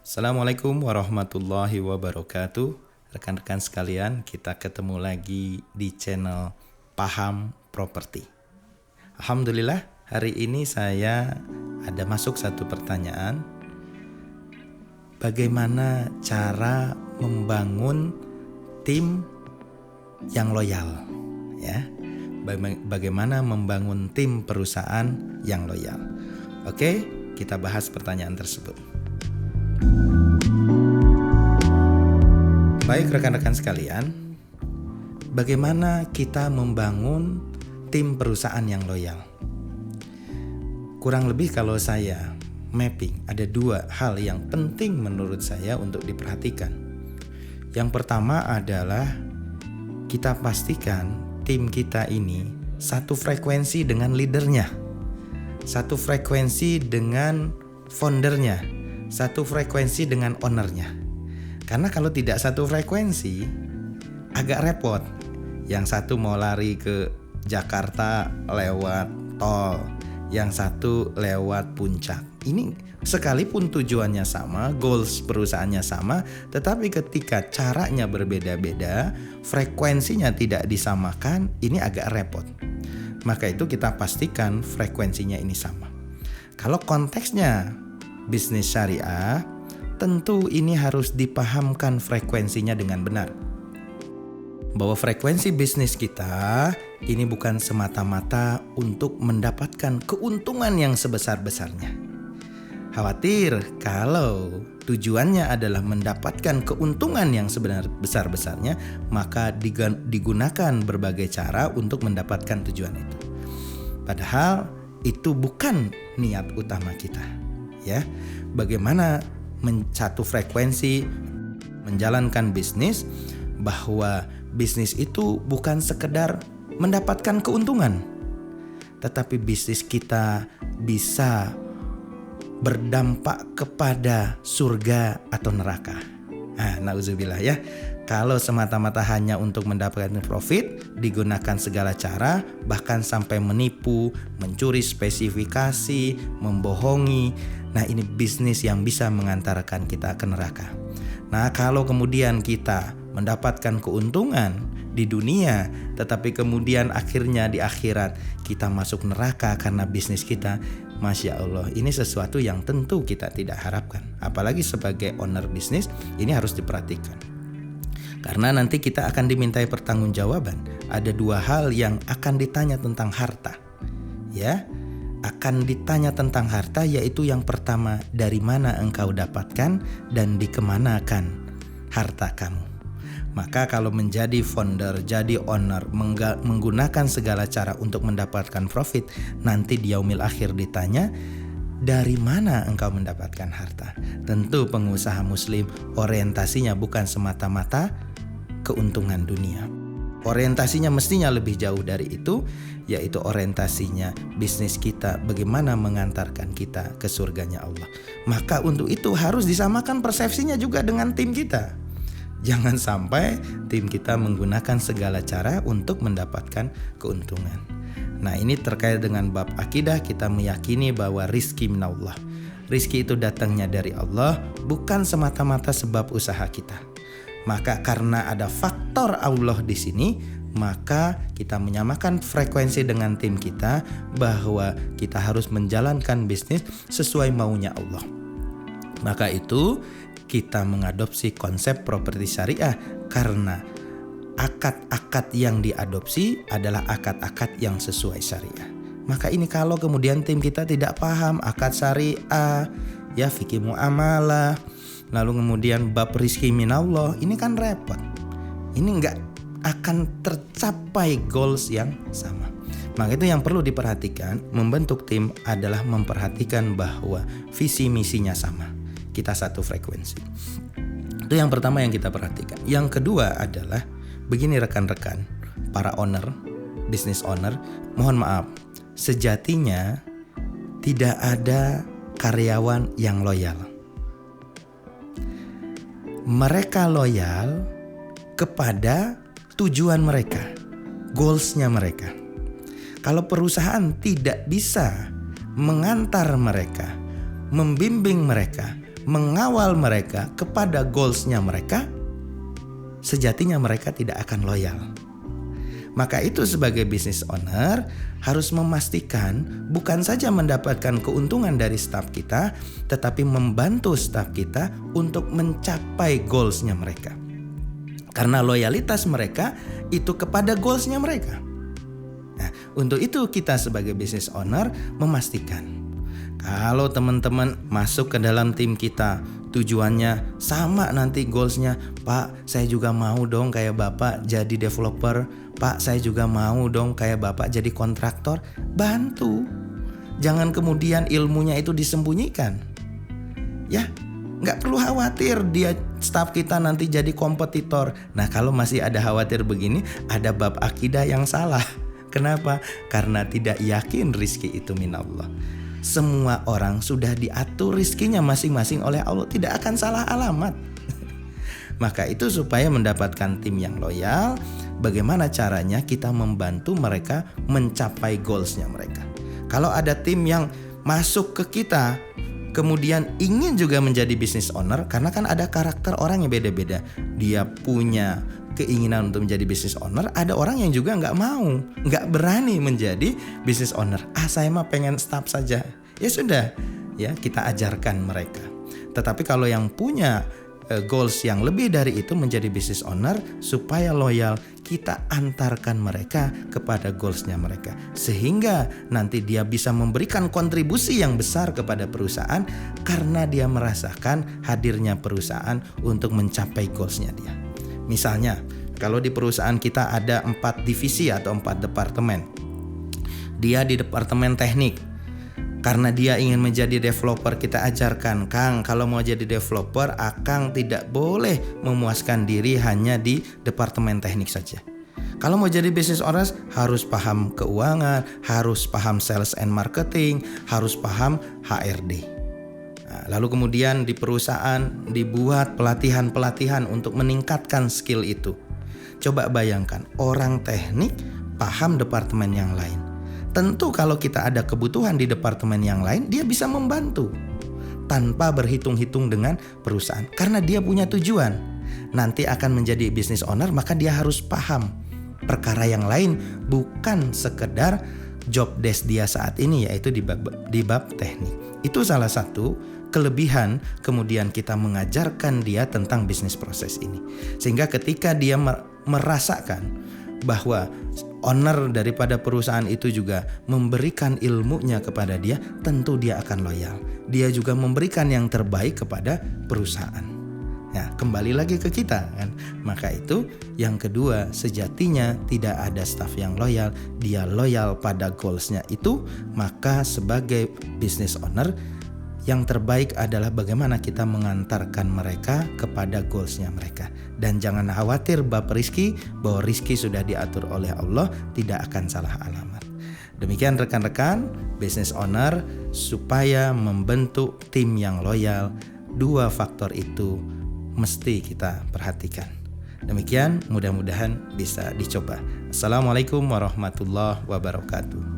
Assalamualaikum warahmatullahi wabarakatuh. Rekan-rekan sekalian, kita ketemu lagi di channel Paham Properti. Alhamdulillah, hari ini saya ada masuk satu pertanyaan. Bagaimana cara membangun tim yang loyal? Ya, bagaimana membangun tim perusahaan yang loyal? Oke, kita bahas pertanyaan tersebut. Baik rekan-rekan sekalian, bagaimana kita membangun tim perusahaan yang loyal? Kurang lebih kalau saya mapping, ada dua hal yang penting menurut saya untuk diperhatikan. Yang pertama adalah kita pastikan tim kita ini satu frekuensi dengan leadernya, satu frekuensi dengan foundernya, satu frekuensi dengan ownernya. Karena kalau tidak satu frekuensi agak repot. Yang satu mau lari ke Jakarta lewat tol, yang satu lewat puncak. Ini sekalipun tujuannya sama, goals perusahaannya sama, tetapi ketika caranya berbeda-beda, frekuensinya tidak disamakan, ini agak repot. Maka itu kita pastikan frekuensinya ini sama. Kalau konteksnya bisnis syariah, tentu ini harus dipahamkan frekuensinya dengan benar. Bahwa frekuensi bisnis kita ini bukan semata-mata untuk mendapatkan keuntungan yang sebesar-besarnya. Khawatir kalau tujuannya adalah mendapatkan keuntungan yang sebesar-besarnya, maka digunakan berbagai cara untuk mendapatkan tujuan itu. Padahal itu bukan niat utama kita. Ya, bagaimana satu frekuensi menjalankan bisnis, bahwa bisnis itu bukan sekedar mendapatkan keuntungan, tetapi bisnis kita bisa berdampak kepada surga atau neraka. Nauzubillah ya. Kalau semata-mata hanya untuk mendapatkan profit, digunakan segala cara, bahkan sampai menipu, mencuri spesifikasi, membohongi. Nah, ini bisnis yang bisa mengantarkan kita ke neraka. Nah, kalau kemudian kita mendapatkan keuntungan di dunia, tetapi kemudian akhirnya di akhirat kita masuk neraka karena bisnis kita, Masya Allah, ini sesuatu yang tentu kita tidak harapkan. Apalagi sebagai owner bisnis, ini harus diperhatikan. Karena nanti kita akan dimintai pertanggungjawaban. Ada dua hal yang akan ditanya tentang harta. Ya, akan ditanya tentang harta, yaitu yang pertama, dari mana engkau dapatkan dan dikemanakan harta kamu. Maka kalau menjadi founder, jadi owner, menggunakan segala cara untuk mendapatkan profit, nanti di yaumil akhir ditanya, dari mana engkau mendapatkan harta? Tentu pengusaha muslim orientasinya bukan semata-mata keuntungan dunia. Orientasinya mestinya lebih jauh dari itu, yaitu orientasinya bisnis kita bagaimana mengantarkan kita ke surganya Allah. Maka untuk itu harus disamakan persepsinya juga dengan tim kita. Jangan sampai tim kita menggunakan segala cara untuk mendapatkan keuntungan. Nah, ini terkait dengan bab akidah, kita meyakini bahwa rizki minallah. Rizki itu datangnya dari Allah, bukan semata-mata sebab usaha kita. Maka karena ada faktor Allah di sini, maka kita menyamakan frekuensi dengan tim kita bahwa kita harus menjalankan bisnis sesuai maunya Allah. Maka itu kita mengadopsi konsep properti syariah karena akad-akad yang diadopsi adalah akad-akad yang sesuai syariah. Maka ini kalau kemudian tim kita tidak paham akad syariah, ya fikih muamalah, lalu kemudian bab rizki minallah, ini kan repot. Ini enggak akan tercapai goals yang sama. Maka itu yang perlu diperhatikan, membentuk tim adalah memperhatikan bahwa visi misinya sama. Kita satu frekuensi. Itu yang pertama yang kita perhatikan. Yang kedua adalah begini rekan-rekan, para owner, business owner, mohon maaf, sejatinya tidak ada karyawan yang loyal. Mereka loyal kepada tujuan mereka, goalsnya mereka. Kalau perusahaan tidak bisa mengantar mereka, membimbing mereka, mengawal mereka kepada goalsnya mereka, sejatinya mereka tidak akan loyal. Maka itu sebagai business owner harus memastikan bukan saja mendapatkan keuntungan dari staf kita, tetapi membantu staf kita untuk mencapai goalsnya mereka. Karena loyalitas mereka itu kepada goalsnya mereka. Nah, untuk itu kita sebagai business owner memastikan kalau teman-teman masuk ke dalam tim kita, tujuannya sama nanti goalsnya. Pak, saya juga mau dong kayak Bapak jadi developer. Pak, saya juga mau dong kayak Bapak jadi kontraktor. Bantu. Jangan kemudian ilmunya itu disembunyikan. Ya, nggak perlu khawatir dia staf kita nanti jadi kompetitor. Nah, kalau masih ada khawatir begini, ada bab akidah yang salah. Kenapa? Karena tidak yakin rizki itu minallah. Semua orang sudah diatur rizkinya masing-masing oleh Allah, tidak akan salah alamat. Maka itu supaya mendapatkan tim yang loyal, bagaimana caranya kita membantu mereka mencapai goalsnya mereka. Kalau ada tim yang masuk ke kita, kemudian ingin juga menjadi business owner, karena kan ada karakter orang yang beda-beda. Dia punya keinginan untuk menjadi business owner, ada orang yang juga nggak berani menjadi business owner. Saya mah pengen staff saja. Ya sudah, ya kita ajarkan mereka. Tetapi kalau yang punya goals yang lebih dari itu menjadi business owner, supaya loyal, kita antarkan mereka kepada goalsnya mereka, sehingga nanti dia bisa memberikan kontribusi yang besar kepada perusahaan karena dia merasakan hadirnya perusahaan untuk mencapai goalsnya dia. Misalnya, kalau di perusahaan kita ada 4 divisi atau 4 departemen. Dia di departemen teknik. Karena dia ingin menjadi developer, kita ajarkan, Kang, kalau mau jadi developer, Akang tidak boleh memuaskan diri hanya di departemen teknik saja. Kalau mau jadi business owner, harus paham keuangan, harus paham sales and marketing, harus paham HRD. Lalu kemudian di perusahaan dibuat pelatihan-pelatihan untuk meningkatkan skill itu. Coba bayangkan, orang teknik paham departemen yang lain. Tentu kalau kita ada kebutuhan di departemen yang lain, dia bisa membantu tanpa berhitung-hitung dengan perusahaan. Karena dia punya tujuan, nanti akan menjadi business owner, maka dia harus paham perkara yang lain, bukan sekedar job desk dia saat ini, yaitu di bab teknik. Itu salah satu kelebihan kemudian kita mengajarkan dia tentang bisnis proses ini. Sehingga ketika dia merasakan bahwa owner daripada perusahaan itu juga memberikan ilmunya kepada dia, tentu dia akan loyal. Dia juga memberikan yang terbaik kepada perusahaan. Ya, kembali lagi ke kita kan. Maka itu yang kedua, sejatinya tidak ada staff yang loyal, dia loyal pada goalsnya itu. Maka sebagai business owner, yang terbaik adalah bagaimana kita mengantarkan mereka kepada goalsnya mereka. Dan jangan khawatir bab rizki, bahwa rizki sudah diatur oleh Allah, tidak akan salah alamat. Demikian rekan-rekan business owner, supaya membentuk tim yang loyal, 2 faktor itu mesti kita perhatikan. Demikian, mudah-mudahan bisa dicoba. Assalamualaikum warahmatullahi wabarakatuh.